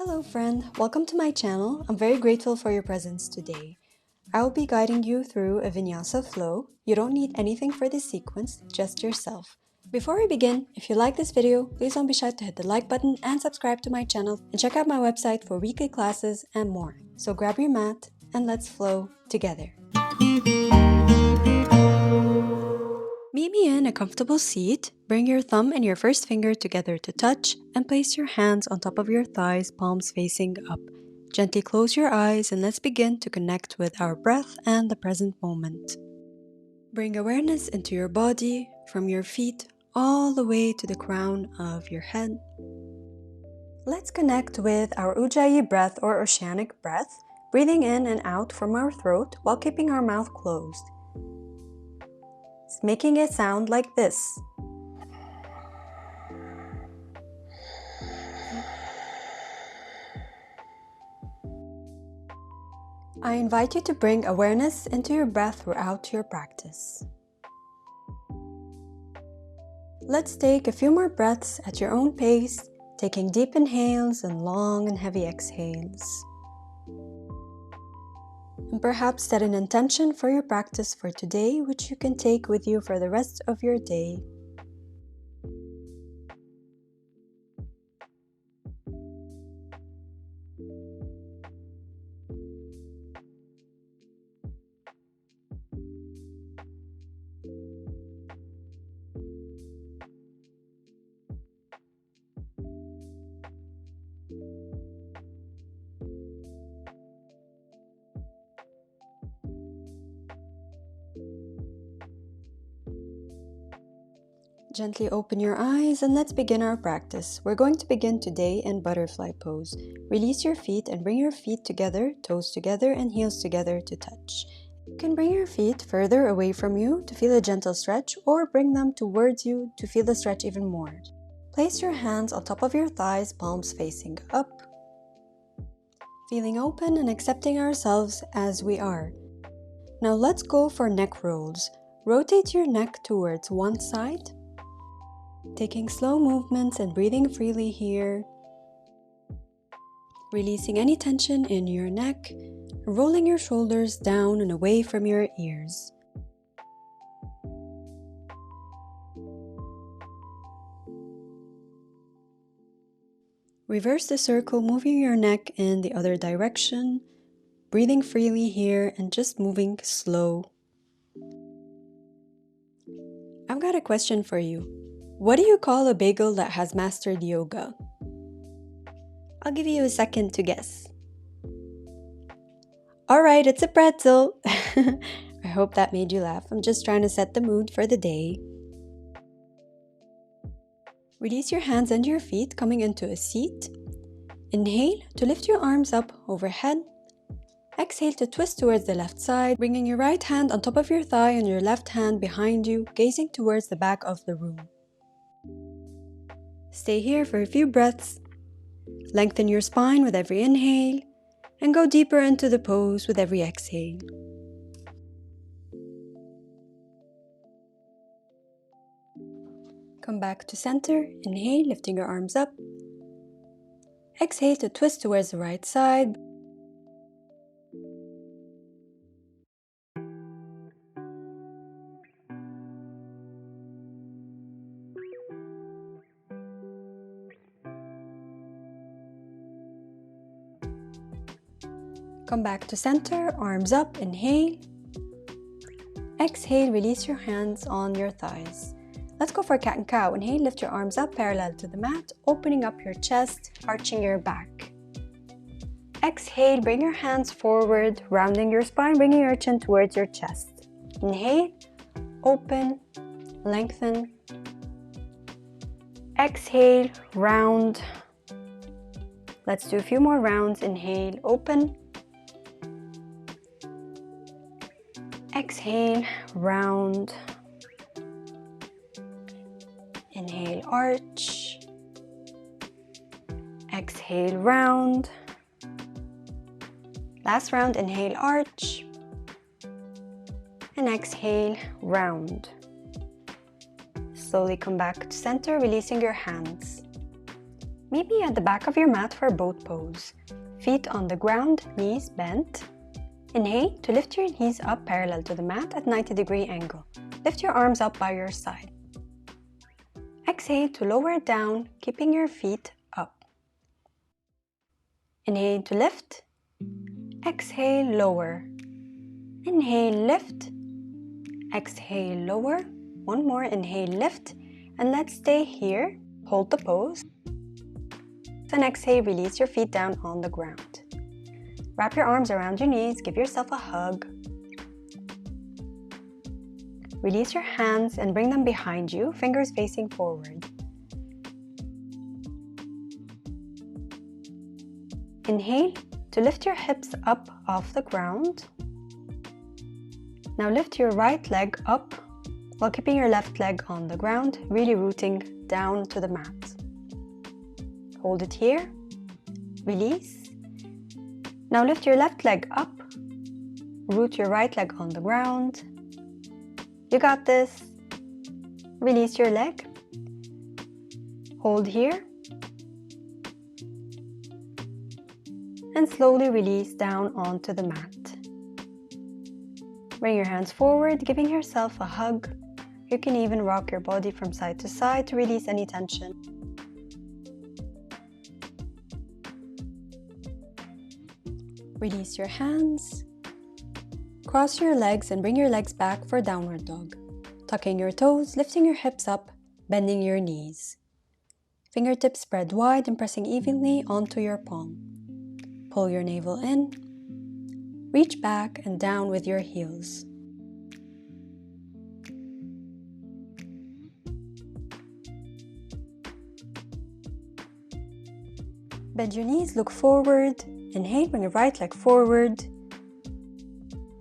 Hello friend, welcome to my channel. I'm very grateful for your presence today. I will be guiding you through a Vinyasa flow. You don't need anything for this sequence, just yourself. Before we begin, if you like this video, please don't be shy to hit the like button and subscribe to my channel and check out my website for weekly classes and more. So grab your mat and let's flow together. Meet me in a comfortable seat. Bring your thumb and your first finger together to touch and place your hands on top of your thighs, palms facing up. Gently close your eyes and let's begin to connect with our breath and the present moment. Bring awareness into your body from your feet all the way to the crown of your head. Let's connect with our Ujjayi breath or oceanic breath, breathing in and out from our throat while keeping our mouth closed. Making it sound like this. I invite you to bring awareness into your breath throughout your practice. Let's take a few more breaths at your own pace, taking deep inhales and long and heavy exhales. And perhaps set an intention for your practice for today, which you can take with you for the rest of your day. Gently open your eyes and let's begin our practice. We're going to begin today in butterfly pose. Release your feet and bring your feet together, toes together and heels together to touch. You can bring your feet further away from you to feel a gentle stretch or bring them towards you to feel the stretch even more. Place your hands on top of your thighs, palms facing up. Feeling open and accepting ourselves as we are. Now let's go for neck rolls. Rotate your neck towards one side. Taking slow movements and breathing freely here. Releasing any tension in your neck, rolling your shoulders down and away from your ears. Reverse the circle, moving your neck in the other direction, breathing freely here and just moving slow. I've got a question for you. What do you call a bagel that has mastered yoga? I'll give you a second to guess. Alright, it's a pretzel! I hope that made you laugh. I'm just trying to set the mood for the day. Release your hands and your feet, coming into a seat. Inhale to lift your arms up overhead. Exhale to twist towards the left side, bringing your right hand on top of your thigh and your left hand behind you, gazing towards the back of the room. Stay here for a few breaths. Lengthen your spine with every inhale and go deeper into the pose with every exhale. Come back to center. Inhale, lifting your arms up. Exhale to twist towards the right side. Come back to center, arms up, inhale. Exhale, release your hands on your thighs. Let's go for cat and cow. Inhale, lift your arms up parallel to the mat, opening up your chest, arching your back. Exhale, bring your hands forward, rounding your spine, bringing your chin towards your chest. Inhale, open, lengthen. Exhale, round. Let's do a few more rounds. Inhale, open. Exhale, round. Inhale, arch. Exhale, round. Last round, inhale, arch. And exhale, round. Slowly come back to center, releasing your hands. Meet me at the back of your mat for boat pose. Feet on the ground, knees bent. Inhale to lift your knees up parallel to the mat at 90-degree angle. Lift your arms up by your side. Exhale to lower down, keeping your feet up. Inhale to lift. Exhale, lower. Inhale, lift. Exhale, lower. One more, inhale, lift. And let's stay here. Hold the pose. And exhale, release your feet down on the ground. Wrap your arms around your knees, give yourself a hug. Release your hands and bring them behind you, fingers facing forward. Inhale to lift your hips up off the ground. Now lift your right leg up while keeping your left leg on the ground, really rooting down to the mat. Hold it here. Release. Now lift your left leg up. Root your right leg on the ground. You got this. Release your leg. Hold here. And slowly release down onto the mat. Bring your hands forward, giving yourself a hug. You can even rock your body from side to side to release any tension. Release your hands. Cross your legs and bring your legs back for downward dog. Tucking your toes, lifting your hips up, bending your knees. Fingertips spread wide and pressing evenly onto your palm. Pull your navel in. Reach back and down with your heels. Bend your knees, look forward. Inhale, bring your right leg forward.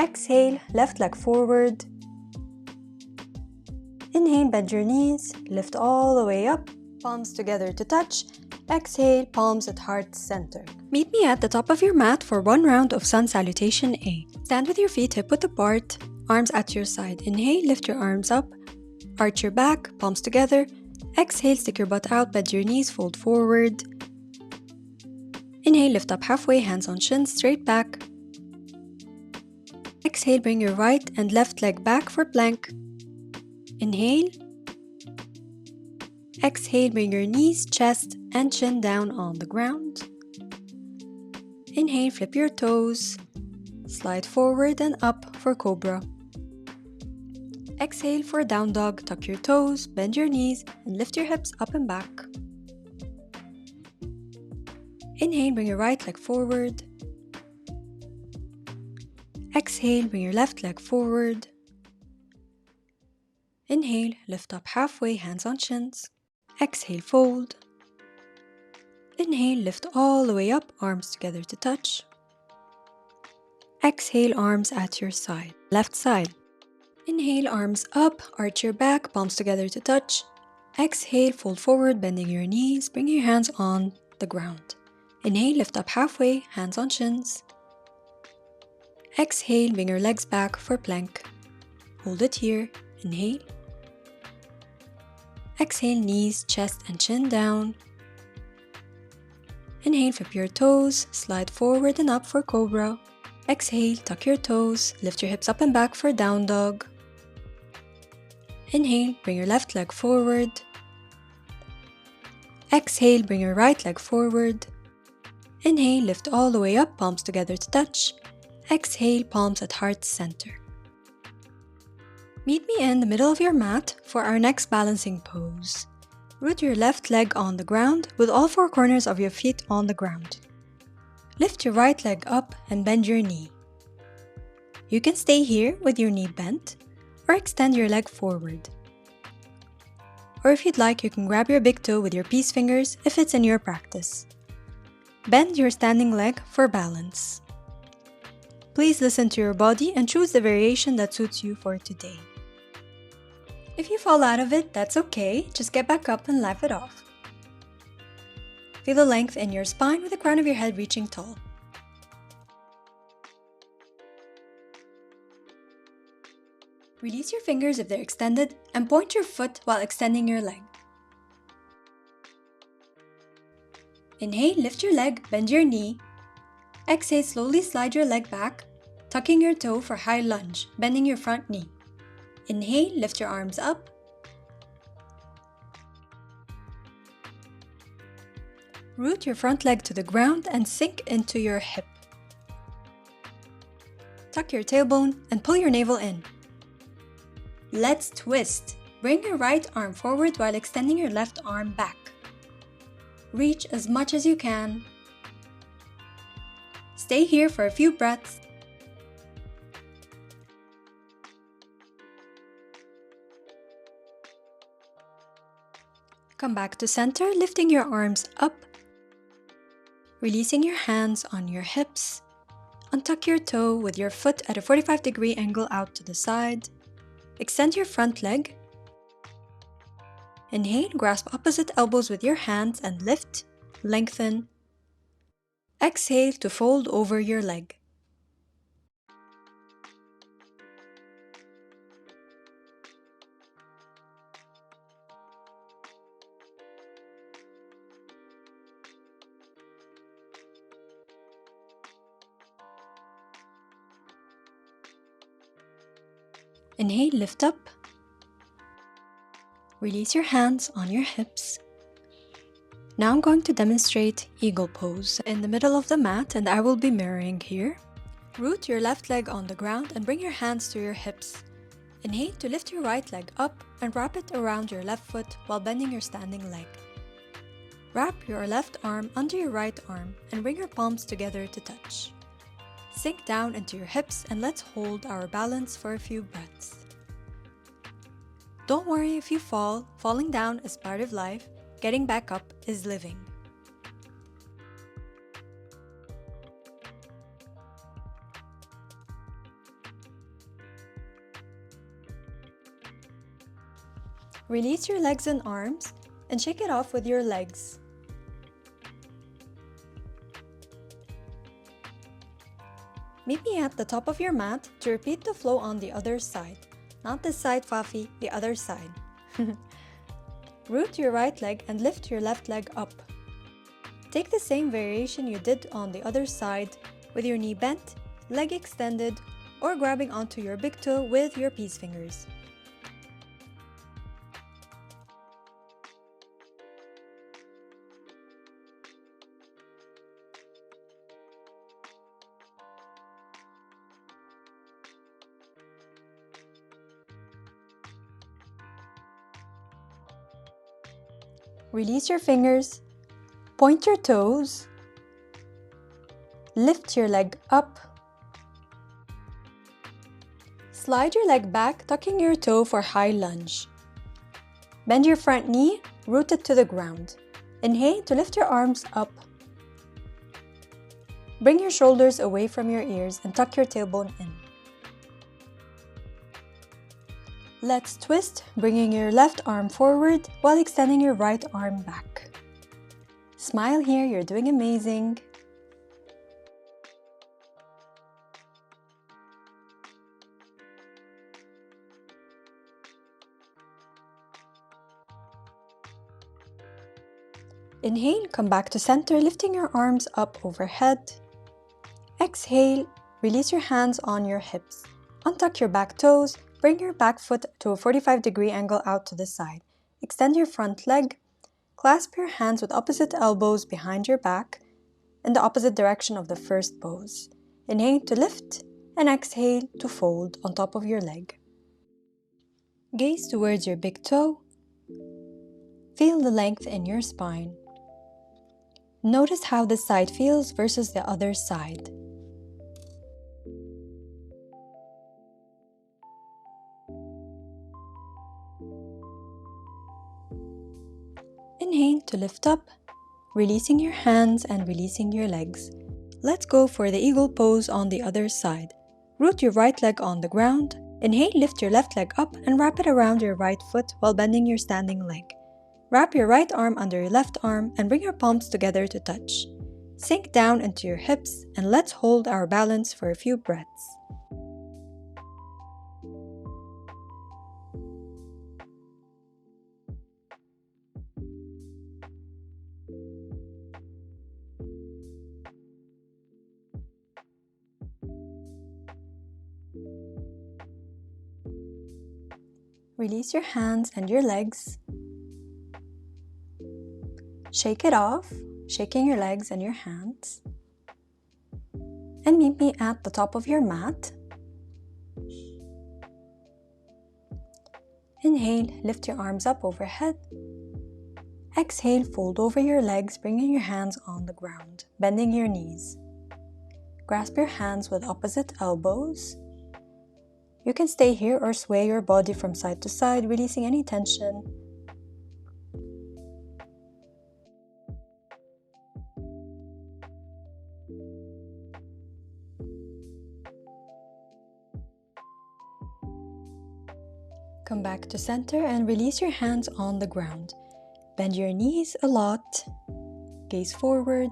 Exhale, left leg forward. Inhale, bend your knees, lift all the way up, palms together to touch. Exhale, palms at heart center. Meet me at the top of your mat for one round of Sun Salutation A. Stand with your feet hip-width apart, arms at your side. Inhale, lift your arms up, arch your back, palms together. Exhale, stick your butt out, bend your knees, fold forward. Inhale, lift up halfway, hands on shins, straight back. Exhale, bring your right and left leg back for plank. Inhale. Exhale, bring your knees, chest, and chin down on the ground. Inhale, flip your toes. Slide forward and up for cobra. Exhale for down dog, tuck your toes, bend your knees, and lift your hips up and back. Inhale, bring your right leg forward. Exhale, bring your left leg forward. Inhale, lift up halfway, hands on shins. Exhale, fold. Inhale, lift all the way up, arms together to touch. Exhale, arms at your side, left side. Inhale, arms up, arch your back, palms together to touch. Exhale, fold forward, bending your knees, bring your hands on the ground. Inhale, lift up halfway, hands on shins. Exhale, bring your legs back for plank. Hold it here. Inhale. Exhale, knees, chest, and chin down. Inhale, flip your toes, slide forward and up for cobra. Exhale, tuck your toes, lift your hips up and back for down dog. Inhale, bring your left leg forward. Exhale, bring your right leg forward. Inhale, lift all the way up, palms together to touch. Exhale, palms at heart center. Meet me in the middle of your mat for our next balancing pose. Root your left leg on the ground with all four corners of your feet on the ground. Lift your right leg up and bend your knee. You can stay here with your knee bent or extend your leg forward. Or if you'd like, you can grab your big toe with your peace fingers if it's in your practice. Bend your standing leg for balance. Please listen to your body and choose the variation that suits you for today. If you fall out of it, that's okay. Just get back up and laugh it off. Feel the length in your spine with the crown of your head reaching tall. Release your fingers if they're extended and point your foot while extending your leg. Inhale, lift your leg, bend your knee. Exhale, slowly slide your leg back, tucking your toe for high lunge, bending your front knee. Inhale, lift your arms up. Root your front leg to the ground and sink into your hip. Tuck your tailbone and pull your navel in. Let's twist. Bring your right arm forward while extending your left arm back. Reach as much as you can. Stay here for a few breaths. Come back to center, lifting your arms up. Releasing your hands on your hips. Untuck your toe with your foot at a 45-degree angle out to the side. Extend your front leg. Inhale, grasp opposite elbows with your hands and lift, lengthen. Exhale to fold over your leg. Inhale, lift up. Release your hands on your hips. Now I'm going to demonstrate eagle pose in the middle of the mat, and I will be mirroring here. Root your left leg on the ground and bring your hands to your hips. Inhale to lift your right leg up and wrap it around your left foot while bending your standing leg. Wrap your left arm under your right arm and bring your palms together to touch. Sink down into your hips and let's hold our balance for a few breaths. Don't worry if you fall. Falling down is part of life. Getting back up is living. Release your legs and arms and shake it off with your legs. Meet me at the top of your mat to repeat the flow on the other side. Not this side, Fafi, the other side. Root your right leg and lift your left leg up. Take the same variation you did on the other side with your knee bent, leg extended, or grabbing onto your big toe with your peace fingers. Release your fingers, point your toes, lift your leg up, slide your leg back, tucking your toe for high lunge. Bend your front knee, root it to the ground. Inhale to lift your arms up. Bring your shoulders away from your ears and tuck your tailbone in. Let's twist, bringing your left arm forward while extending your right arm back. Smile here, you're doing amazing. Inhale, come back to center, lifting your arms up overhead. Exhale, release your hands on your hips. Untuck your back toes. Bring your back foot to a 45-degree angle out to the side. Extend your front leg. Clasp your hands with opposite elbows behind your back in the opposite direction of the first pose. Inhale to lift and exhale to fold on top of your leg. Gaze towards your big toe. Feel the length in your spine. Notice how this side feels versus the other side. Inhale to lift up, releasing your hands and releasing your legs. Let's go for the eagle pose on the other side. Root your right leg on the ground. Inhale, lift your left leg up and wrap it around your right foot while bending your standing leg. Wrap your right arm under your left arm and bring your palms together to touch. Sink down into your hips and let's hold our balance for a few breaths. Release your hands and your legs. Shake it off, shaking your legs and your hands. And meet me at the top of your mat. Inhale, lift your arms up overhead. Exhale, fold over your legs, bringing your hands on the ground, bending your knees. Grasp your hands with opposite elbows. You can stay here or sway your body from side to side, releasing any tension. Come back to center and release your hands on the ground. Bend your knees a lot, gaze forward,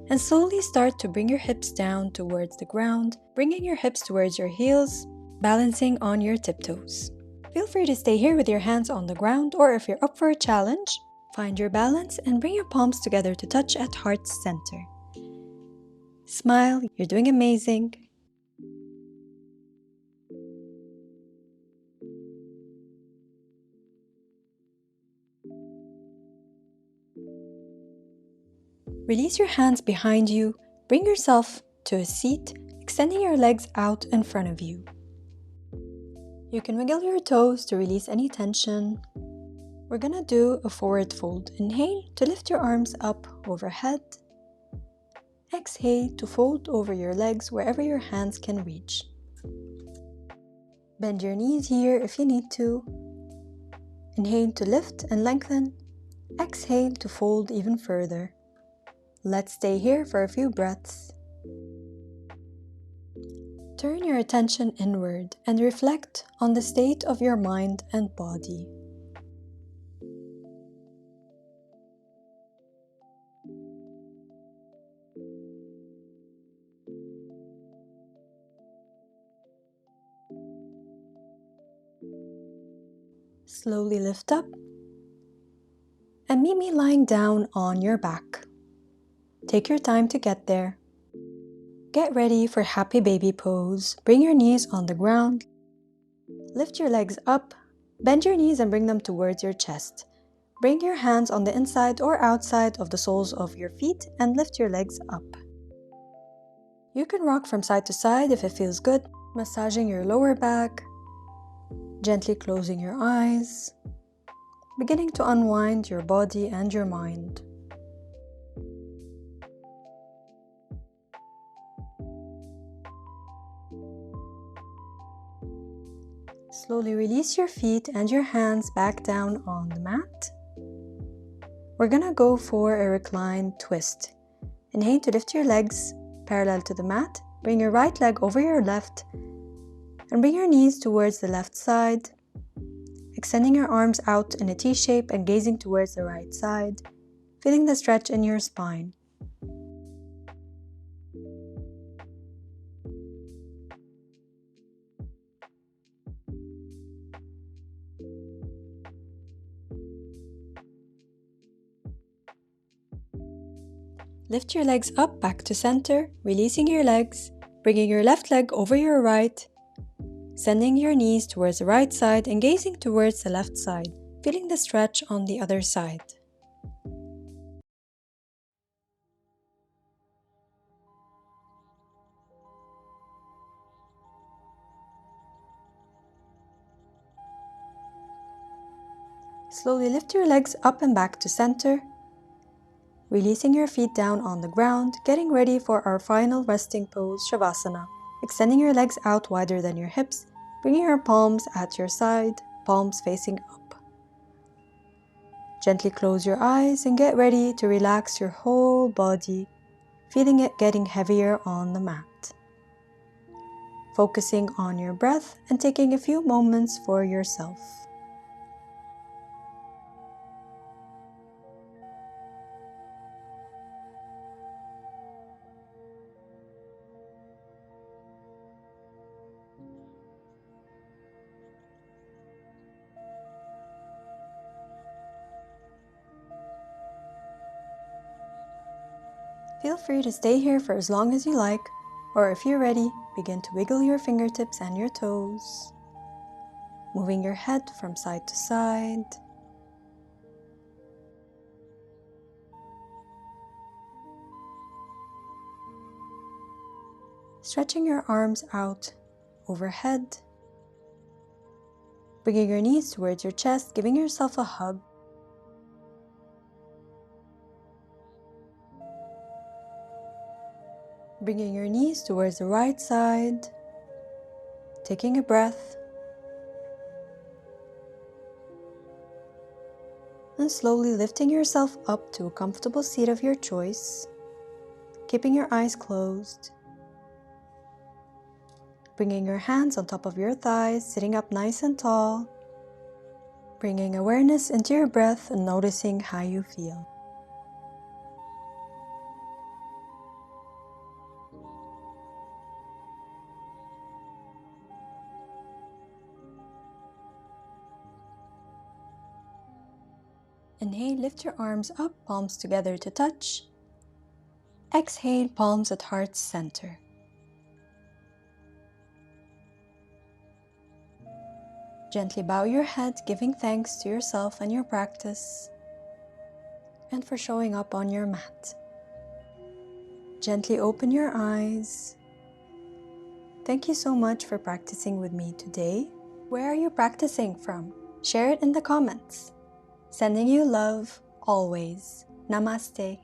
and slowly start to bring your hips down towards the ground, bringing your hips towards your heels, balancing on your tiptoes. Feel free to stay here with your hands on the ground, or if you're up for a challenge, find your balance and bring your palms together to touch at heart center. Smile, you're doing amazing. Release your hands behind you, bring yourself to a seat, extending your legs out in front of you. You can wiggle your toes to release any tension. We're gonna do a forward fold. Inhale to lift your arms up overhead. Exhale to fold over your legs wherever your hands can reach. Bend your knees here if you need to. Inhale to lift and lengthen. Exhale to fold even further. Let's stay here for a few breaths. Turn your attention inward and reflect on the state of your mind and body. Slowly lift up and meet me lying down on your back. Take your time to get there. Get ready for happy baby pose. Bring your knees on the ground. Lift your legs up. Bend your knees and bring them towards your chest. Bring your hands on the inside or outside of the soles of your feet and lift your legs up. You can rock from side to side if it feels good, massaging your lower back, gently closing your eyes, beginning to unwind your body and your mind. Slowly release your feet and your hands back down on the mat. We're gonna go for a reclined twist. Inhale to lift your legs parallel to the mat. Bring your right leg over your left and bring your knees towards the left side, extending your arms out in a T shape and gazing towards the right side, feeling the stretch in your spine. Lift your legs up back to center, releasing your legs, bringing your left leg over your right, sending your knees towards the right side and gazing towards the left side, feeling the stretch on the other side. Slowly lift your legs up and back to center, releasing your feet down on the ground, getting ready for our final resting pose, shavasana. Extending your legs out wider than your hips, bringing your palms at your side, palms facing up. Gently close your eyes and get ready to relax your whole body, feeling it getting heavier on the mat. Focusing on your breath and taking a few moments for yourself. Feel free to stay here for as long as you like, or if you're ready, begin to wiggle your fingertips and your toes. moving your head from side to side. Stretching your arms out overhead. Bringing your knees towards your chest, giving yourself a hug. Bringing your knees towards the right side. Taking a breath. And slowly lifting yourself up to a comfortable seat of your choice. Keeping your eyes closed. Bringing your hands on top of your thighs, sitting up nice and tall. Bringing awareness into your breath and noticing how you feel. Inhale, lift your arms up, palms together to touch. Exhale, palms at heart's center. Gently bow your head, giving thanks to yourself and your practice, and for showing up on your mat. Gently open your eyes. Thank you so much for practicing with me today. Where are you practicing from? Share it in the comments. Sending you love, always. Namaste.